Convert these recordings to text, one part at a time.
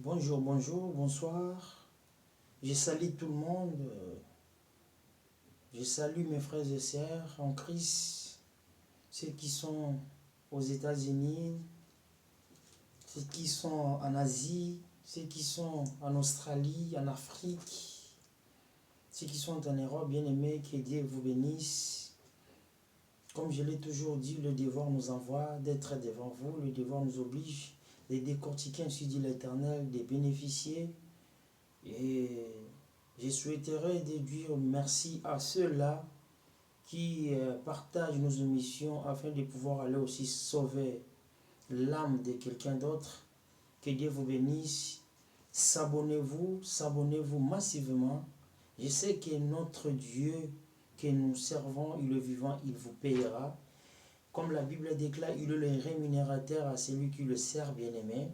Bonjour, bonjour, bonsoir. Je salue tout le monde. Je salue mes frères et sœurs en Christ, ceux qui sont aux États-Unis, ceux qui sont en Asie, ceux qui sont en Australie, en Afrique, ceux qui sont en Europe, bien-aimés, que Dieu vous bénisse. Comme je l'ai toujours dit, le devoir nous envoie d'être devant vous, le devoir nous oblige de décortiquer, ainsi dit l'Éternel, de bénéficier. Et je souhaiterais déduire merci à ceux-là qui partagent nos émissions afin de pouvoir aller aussi sauver l'âme de quelqu'un d'autre. Que Dieu vous bénisse. S'abonnez-vous massivement. Je sais que notre Dieu que nous servons, il est vivant, il vous payera. Comme la Bible déclare, il est le rémunérateur à celui qui le sert, bien-aimé.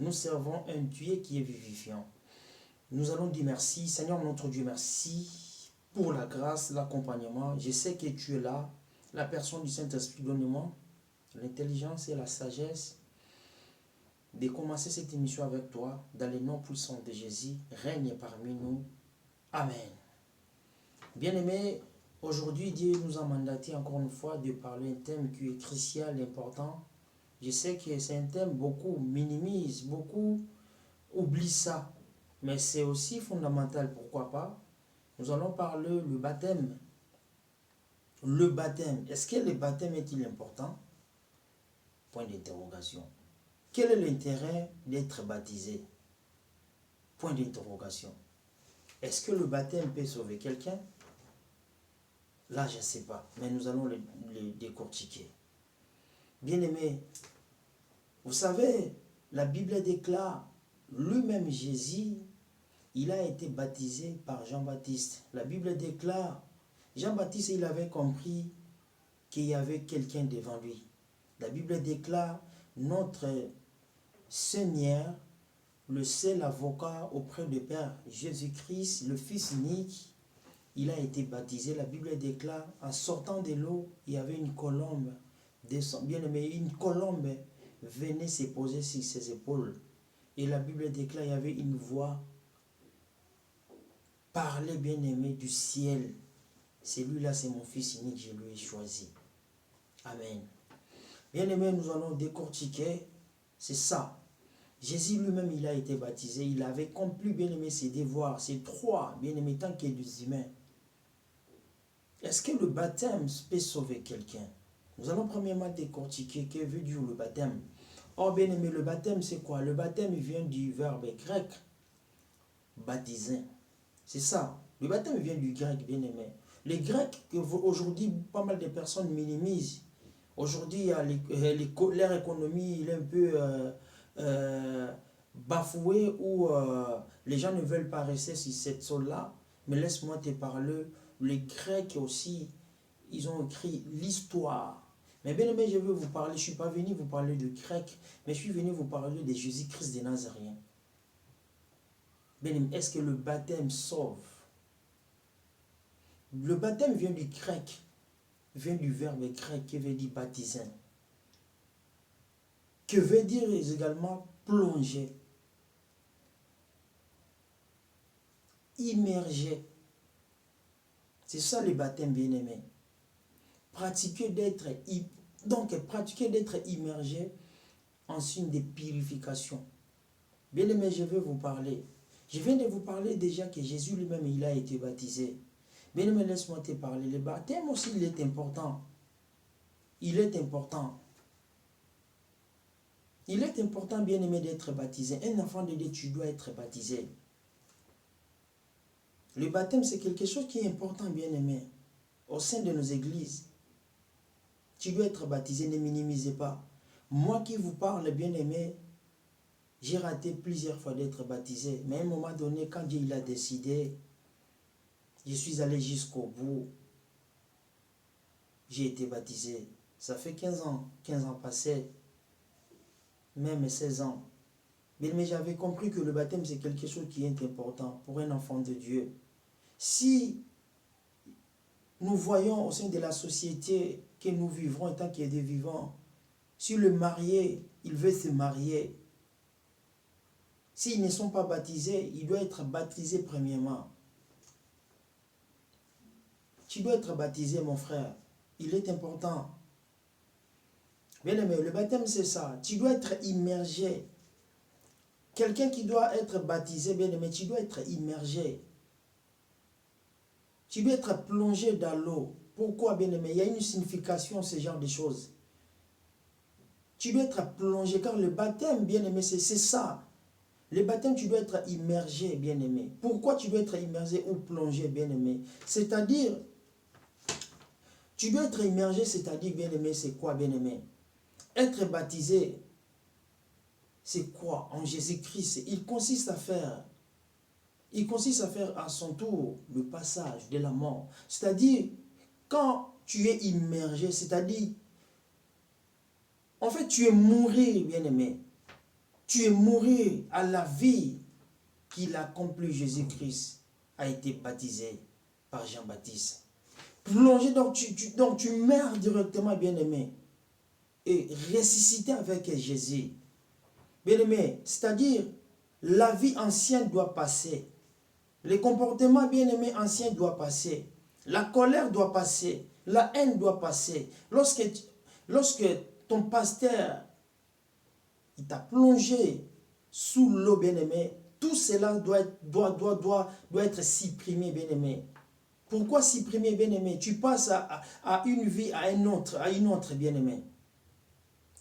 Nous servons un Dieu qui est vivifiant. Nous allons dire merci. Seigneur notre Dieu, merci pour la grâce, l'accompagnement. Je sais que tu es là. La personne du Saint-Esprit, donne-moi l'intelligence et la sagesse de commencer cette émission avec toi. Dans le nom puissant de Jésus, règne parmi nous. Amen. Bien-aimés, aujourd'hui, Dieu nous a mandaté encore une fois de parler d'un thème qui est crucial, important. Je sais que c'est un thème beaucoup minimise, beaucoup oublient ça. Mais c'est aussi fondamental, pourquoi pas. Nous allons parler le baptême. Le baptême, est-ce que le baptême est-il important? Point d'interrogation. Quel est l'intérêt d'être baptisé? Point d'interrogation. Est-ce que le baptême peut sauver quelqu'un? Là, je ne sais pas, mais nous allons le décortiquer. Bien-aimés, vous savez, la Bible déclare, lui-même Jésus, il a été baptisé par Jean-Baptiste. La Bible déclare, Jean-Baptiste, il avait compris qu'il y avait quelqu'un devant lui. La Bible déclare, notre Seigneur, le seul avocat auprès du Père, Jésus-Christ, le Fils unique, il a été baptisé. La Bible déclare, en sortant de l'eau, il y avait une colombe, bien aimé, une colombe venait se poser sur ses épaules. Et la Bible déclare, il y avait une voix, parlez bien-aimé du ciel. Celui-là, c'est mon Fils unique, je lui ai choisi. Amen. Bien-aimé, nous allons décortiquer, c'est ça. Jésus lui-même, il a été baptisé, il avait accompli, bien-aimé, ses devoirs, ses trois, bien-aimé, tant qu'il y a des humains. Est-ce que le baptême peut sauver quelqu'un? Nous allons premièrement décortiquer que veut dire le baptême. Oh, bien-aimé, le baptême, c'est quoi? Le baptême, il vient du verbe grec, baptiser. C'est ça. Le baptême vient du grec, bien-aimé. Les Grecs, aujourd'hui, pas mal de personnes minimisent. Aujourd'hui, leur économie il est un peu bafouée où les gens ne veulent pas rester sur cette sol-là. Mais laisse-moi te parler. Les Grecs aussi, ils ont écrit l'histoire. Mais bien aimé, je veux vous parler, je ne suis pas venu vous parler de grec, mais je suis venu vous parler de Jésus-Christ de Nazareth. Bien aimé, est-ce que le baptême sauve? Le baptême vient du grec, vient du verbe grec qui veut dire baptiser. Que veut dire également plonger, immerger. C'est ça le baptême, bien aimé. Pratiquer d'être immergé en signe de purification. Bien aimé, je vais vous parler. Je viens de vous parler déjà que Jésus lui-même, il a été baptisé. Bien aimé, laisse-moi te parler. Le baptême aussi, il est important. Il est important. Il est important, bien aimé, d'être baptisé. Un enfant de Dieu, tu dois être baptisé. Le baptême, c'est quelque chose qui est important, bien aimé. Au sein de nos églises, tu dois être baptisé, ne minimisez pas. Moi qui vous parle, bien aimé, j'ai raté plusieurs fois d'être baptisé. Mais à un moment donné, quand Dieu il a décidé, je suis allé jusqu'au bout. J'ai été baptisé. Ça fait 15 ans passés, même 16 ans. Mais j'avais compris que le baptême, c'est quelque chose qui est important pour un enfant de Dieu. Si nous voyons au sein de la société que nous vivrons en tant que des vivants, si le marié, il veut se marier, s'ils ne sont pas baptisés, ils doivent être baptisés premièrement. Tu dois être baptisé, mon frère. Il est important. Bien aimé, le baptême, c'est ça. Tu dois être immergé. Quelqu'un qui doit être baptisé, bien aimé, tu dois être immergé. Tu dois être plongé dans l'eau. Pourquoi, bien aimé? Il y a une signification à ce genre de choses. Tu dois être plongé, car le baptême, bien aimé, c'est ça. Le baptême, tu dois être immergé, bien aimé. Pourquoi tu dois être immergé ou plongé, bien aimé? C'est-à-dire, tu dois être immergé, c'est-à-dire, bien aimé, c'est quoi, bien aimé? Être baptisé, c'est quoi? En Jésus-Christ, il consiste à faire à son tour le passage de la mort. C'est-à-dire, quand tu es immergé, c'est-à-dire, en fait, tu es mourir, bien-aimé. Tu es mourir à la vie qu'il a accompli. Jésus-Christ a été baptisé par Jean-Baptiste. Plongé, donc tu meurs directement, bien-aimé. Et ressuscité avec Jésus. Bien-aimé, c'est-à-dire, la vie ancienne doit passer. Les comportements bien-aimés anciens doivent passer. La colère doit passer. La haine doit passer. Lorsque ton pasteur t'a plongé sous l'eau, bien-aimé, tout cela doit être supprimé, bien-aimé. Pourquoi supprimer, bien-aimé? Tu passes à une vie, à une autre, bien-aimé.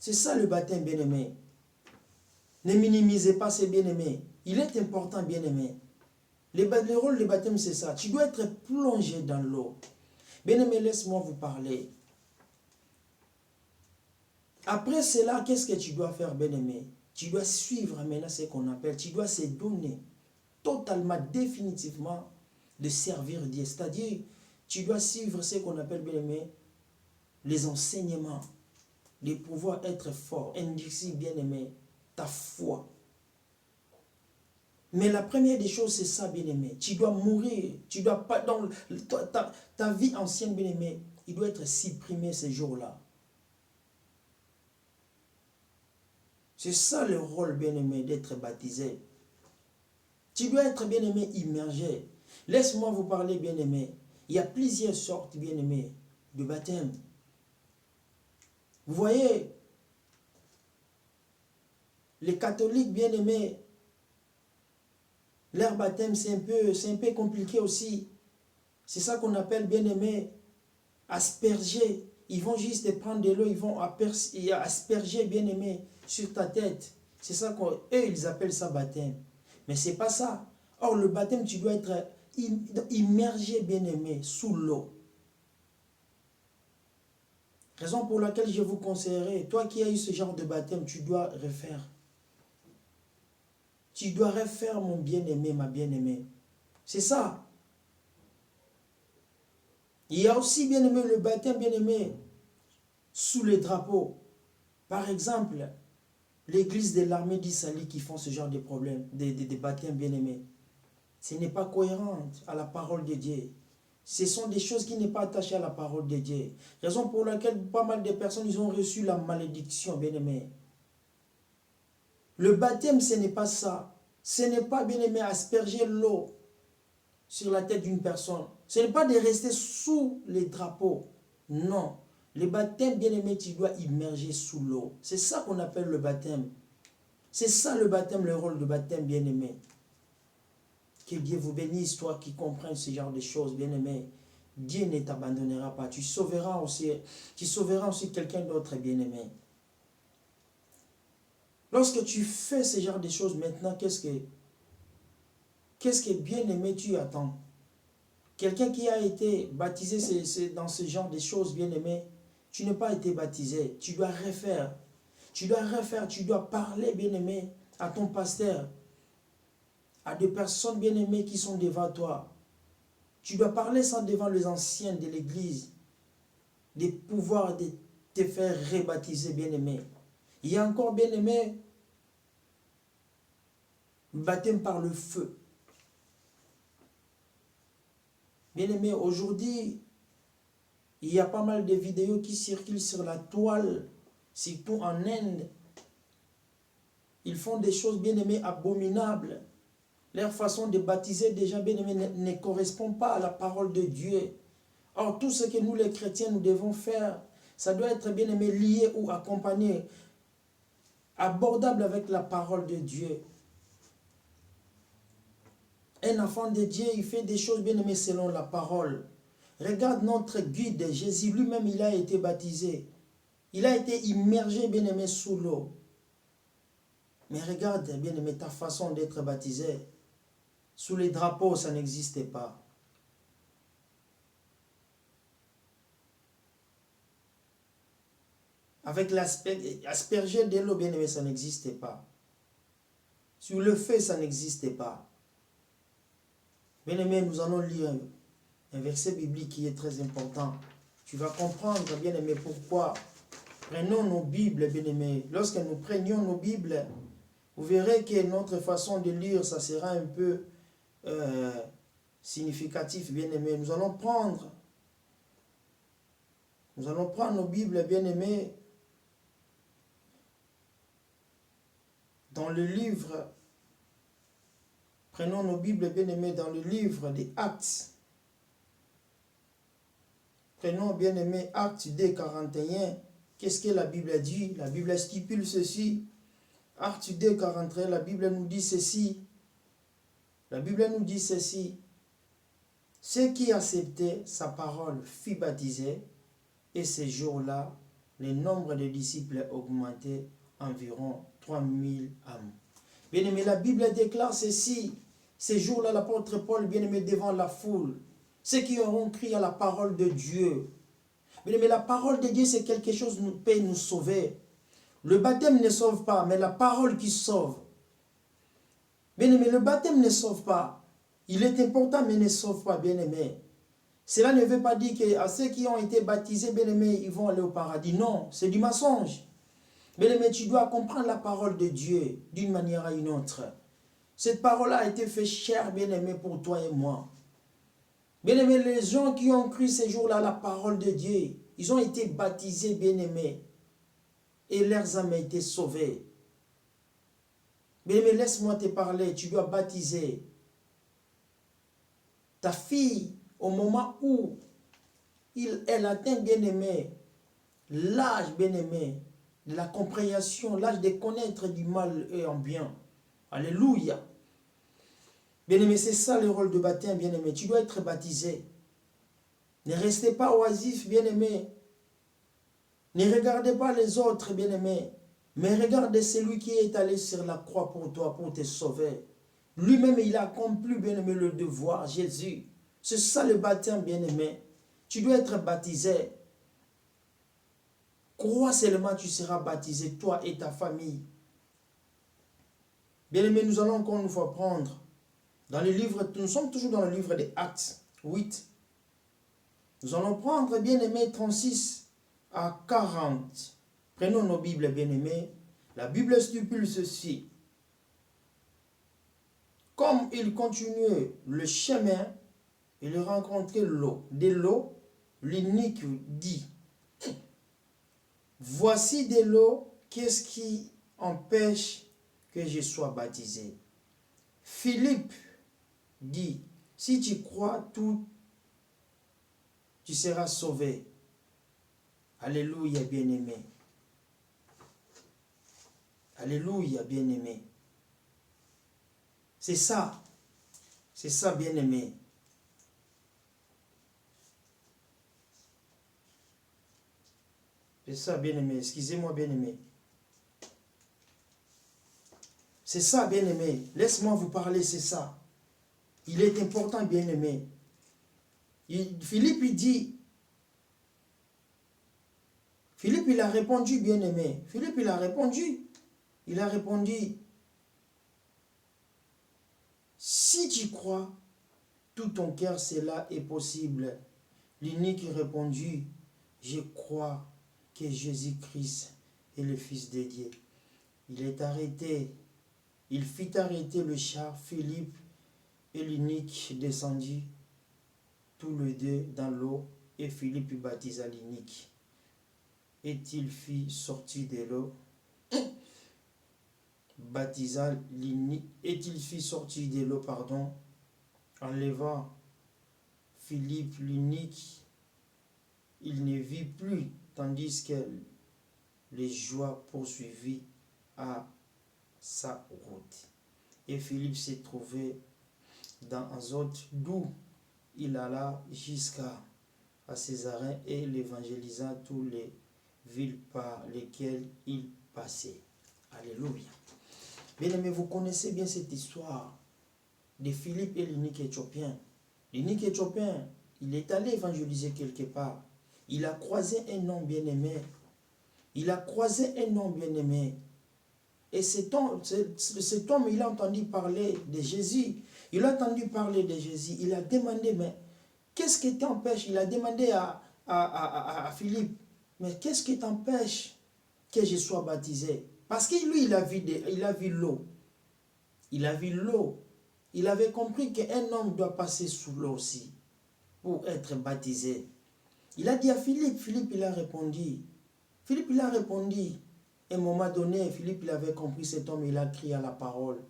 C'est ça le baptême, bien-aimé. Ne minimisez pas ces bien-aimés. Il est important, bien-aimé. Le rôle du baptême, c'est ça. Tu dois être plongé dans l'eau. Bien-aimé, laisse-moi vous parler. Après cela, qu'est-ce que tu dois faire, bien-aimé? Tu dois suivre maintenant ce qu'on appelle, tu dois se donner totalement, définitivement, de servir Dieu. C'est-à-dire, tu dois suivre ce qu'on appelle, bien-aimé, les enseignements, de pouvoir être fort, indicible, bien-aimé, ta foi. Mais la première des choses, c'est ça, bien-aimé. Tu dois mourir. Tu dois pas, dans ta vie ancienne, bien-aimé, il doit être supprimé ces jours-là. C'est ça le rôle, bien-aimé, d'être baptisé. Tu dois être, bien-aimé, immergé. Laisse-moi vous parler, bien-aimé. Il y a plusieurs sortes, bien-aimé, de baptême. Vous voyez, les catholiques, bien-aimés, leur baptême, c'est un peu compliqué aussi. C'est ça qu'on appelle, bien-aimé, asperger. Ils vont juste prendre de l'eau, ils vont asperger, bien-aimé, sur ta tête. C'est ça qu'eux, ils appellent ça baptême. Mais c'est pas ça. Or, le baptême, tu dois être immergé, bien-aimé, sous l'eau. Raison pour laquelle je vous conseillerais, toi qui as eu ce genre de baptême, tu dois refaire. Tu dois refaire, mon bien-aimé, ma bien-aimée. C'est ça. Il y a aussi, bien-aimé, le baptême, bien-aimé, sous les drapeaux. Par exemple, l'église de l'armée d'Israël qui font ce genre de problèmes, des baptêmes, bien-aimés. Ce n'est pas cohérent à la parole de Dieu. Ce sont des choses qui n'est pas attachées à la parole de Dieu. Raison pour laquelle pas mal de personnes ils ont reçu la malédiction, bien-aimé. Le baptême, ce n'est pas ça. Ce n'est pas, bien-aimé, asperger l'eau sur la tête d'une personne. Ce n'est pas de rester sous les drapeaux. Non. Le baptême, bien-aimé, tu dois immerger sous l'eau. C'est ça qu'on appelle le baptême. C'est ça le baptême, le rôle du baptême, bien-aimé. Que Dieu vous bénisse, toi qui comprends ce genre de choses, bien-aimé. Dieu ne t'abandonnera pas. Tu sauveras aussi quelqu'un d'autre, bien-aimé. Lorsque tu fais ce genre de choses, maintenant, qu'est-ce que bien-aimé tu attends? Quelqu'un qui a été baptisé dans ce genre de choses, bien-aimé, tu n'as pas été baptisé. Tu dois refaire. Tu dois parler, bien-aimé, à ton pasteur, à des personnes, bien-aimées, qui sont devant toi. Tu dois parler ça devant les anciens de l'église, de pouvoir de te faire rebaptiser, bien-aimé. Il y a encore, bien-aimé, le baptême par le feu. Bien-aimé, aujourd'hui, il y a pas mal de vidéos qui circulent sur la toile, surtout en Inde. Ils font des choses, bien aimés, abominables. Leur façon de baptiser, déjà, bien aimés, ne correspond pas à la parole de Dieu. Or, tout ce que nous, les chrétiens, nous devons faire, ça doit être, bien aimé, lié ou accompagné, abordable avec la parole de Dieu. Un enfant de Dieu, il fait des choses, bien aimées, selon la parole. Regarde notre guide, Jésus lui-même, il a été baptisé. Il a été immergé, bien aimé, sous l'eau. Mais regarde, bien aimé, ta façon d'être baptisé. Sous les drapeaux, ça n'existait pas. Avec l'asperger de l'eau, bien aimé, ça n'existait pas. Sur le feu, ça n'existait pas. Bien aimé, nous allons lire un verset biblique qui est très important. Tu vas comprendre, bien aimé, pourquoi. Prenons nos Bibles, bien aimés. Lorsque nous prenions nos Bibles, vous verrez que notre façon de lire, ça sera un peu significatif, bien aimé. Nous allons prendre nos Bibles, bien aimés, dans le livre. Prenons nos Bibles, bien aimés, dans le livre des Actes. Prenons, bien aimé, Actes 2, 41. Qu'est-ce que la Bible dit? La Bible stipule ceci. Actes 2, 41, la Bible nous dit ceci. La Bible nous dit ceci. Ceux qui acceptaient sa parole furent baptisés, et ces jours-là, le nombre de disciples augmentait environ 3000 âmes. Bien-aimé, la Bible déclare ceci. Ces jours-là, l'apôtre Paul, bien-aimé, devant la foule, ceux qui auront crié à la parole de Dieu. Bien-aimé, la parole de Dieu, c'est quelque chose qui peut nous sauver. Le baptême ne sauve pas, mais la parole qui sauve. Bien-aimé, le baptême ne sauve pas. Il est important, mais ne sauve pas, bien-aimé. Cela ne veut pas dire qu'à ceux qui ont été baptisés, bien-aimé, ils vont aller au paradis. Non, c'est du mensonge. Bien-aimé, tu dois comprendre la parole de Dieu d'une manière à une autre. Cette parole a été faite chère, bien-aimé, pour toi et moi. Bien-aimé, les gens qui ont cru ces jours-là la parole de Dieu, ils ont été baptisés, bien-aimés, et leurs âmes ont été sauvées. Bien-aimé, laisse-moi te parler, tu dois baptiser ta fille au moment où elle atteint, bien-aimé, l'âge, bien-aimé, de la compréhension, l'âge de connaître du mal et en bien. Alléluia. Bien-aimé, c'est ça le rôle de baptême, bien-aimé. Tu dois être baptisé. Ne restez pas oisif, bien-aimé. Ne regardez pas les autres, bien-aimé. Mais regardez celui qui est allé sur la croix pour toi, pour te sauver. Lui-même, il a accompli, bien-aimé, le devoir, Jésus. C'est ça le baptême, bien-aimé. Tu dois être baptisé. Crois seulement, tu seras baptisé, toi et ta famille. Bien-aimé, nous allons encore une fois prendre dans le livre, nous sommes toujours dans le livre des Actes 8. Nous allons prendre, bien-aimé, 36 à 40. Prenons nos Bibles, bien-aimés. La Bible stipule ceci. Comme il continuait le chemin, il rencontrait l'eau. De l'eau, l'unique dit, voici de l'eau, qu'est-ce qui empêche que je sois baptisé? Philippe dit, si tu crois tout, tu seras sauvé. Alléluia, bien-aimé. Alléluia, bien-aimé. C'est ça, bien-aimé. C'est ça, bien-aimé. Excusez-moi, bien-aimé. C'est ça, bien-aimé. Laisse-moi vous parler, c'est ça. Il est important, bien-aimé. Philippe, il dit, Philippe, il a répondu, bien-aimé. Philippe, il a répondu. Il a répondu, si tu crois, tout ton cœur, cela est possible. L'unique répondit, je crois que Jésus-Christ est le Fils de Dieu. Il fit arrêter le char. Philippe et l'unique descendit tous les deux dans l'eau, et Philippe baptisa l'unique. Et il fit sortir de l'eau. baptisa l'unique, et il fit sortir de l'eau, enleva Philippe l'unique, il ne vit plus, tandis que les joies poursuivit à sa route. Et Philippe s'est trouvé dans Azote, d'où il alla jusqu'à Césarée et l'évangélisa toutes les villes par lesquelles il passait. Alléluia. Bien aimé, vous connaissez bien cette histoire de Philippe et l'unique éthiopien. L'unique éthiopien, il est allé évangéliser quelque part. Il a croisé un homme bien-aimé. Il a croisé un homme bien-aimé. Et cet homme, il a entendu parler de Jésus. Il a entendu parler de Jésus. Il a demandé, mais qu'est-ce qui t'empêche? Il a demandé à Philippe, mais qu'est-ce qui t'empêche que je sois baptisé? Parce que lui, il a vu l'eau. Il a vu l'eau. Il avait compris qu'un homme doit passer sous l'eau aussi pour être baptisé. Il a dit à Philippe, Philippe il a répondu. À un moment donné, Philippe il avait compris cet homme, il a crié à la parole.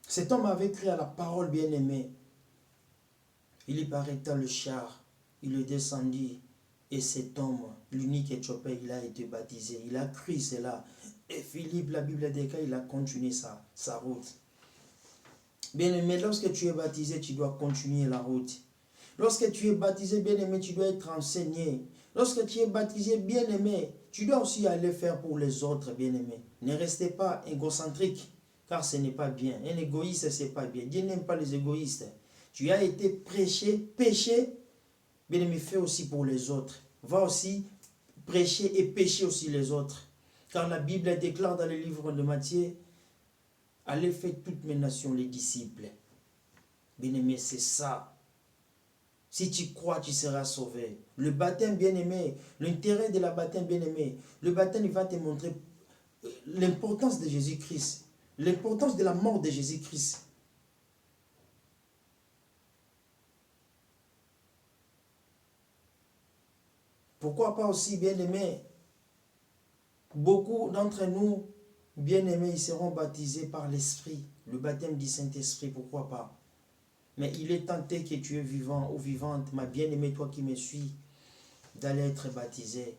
Cet homme avait crié à la parole bien-aimée. Philippe arrêta le char, il est descendu et cet homme, l'unique éthiopien, il a été baptisé. Il a cru cela. Et Philippe, la Bible dit qu'il a continué sa route. Bien-aimé, lorsque tu es baptisé, tu dois continuer la route. Lorsque tu es baptisé, bien-aimé, tu dois être enseigné. Lorsque tu es baptisé, bien-aimé, tu dois aussi aller faire pour les autres, bien-aimé. Ne restez pas égocentrique, car ce n'est pas bien. Un égoïste, ce n'est pas bien. Dieu n'aime pas les égoïstes. Tu as été péché, bien-aimé, fais aussi pour les autres. Va aussi prêcher et pécher aussi les autres. Car la Bible déclare dans le livre de Matthieu, allez faire toutes mes nations les disciples. Bien-aimé, c'est ça. Si tu crois, tu seras sauvé. Le baptême, bien-aimé, l'intérêt de la baptême, bien-aimé, le baptême, il va te montrer l'importance de Jésus-Christ, l'importance de la mort de Jésus-Christ. Pourquoi pas aussi, bien-aimé, beaucoup d'entre nous, bien-aimés, ils seront baptisés par l'Esprit, le baptême du Saint-Esprit, pourquoi pas. Mais il est tenté que tu es vivant ou vivante, ma bien-aimée, toi qui me suis, d'aller être baptisé.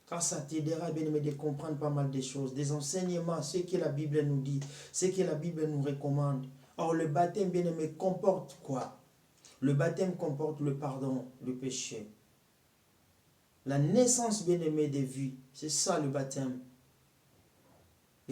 Car ça t'aidera, bien-aimé, de comprendre pas mal de choses, des enseignements, ce que la Bible nous dit, ce que la Bible nous recommande. Or, le baptême, bien-aimé, comporte quoi? Le baptême comporte le pardon, le péché. La naissance, bien-aimé, des vies, c'est ça le baptême.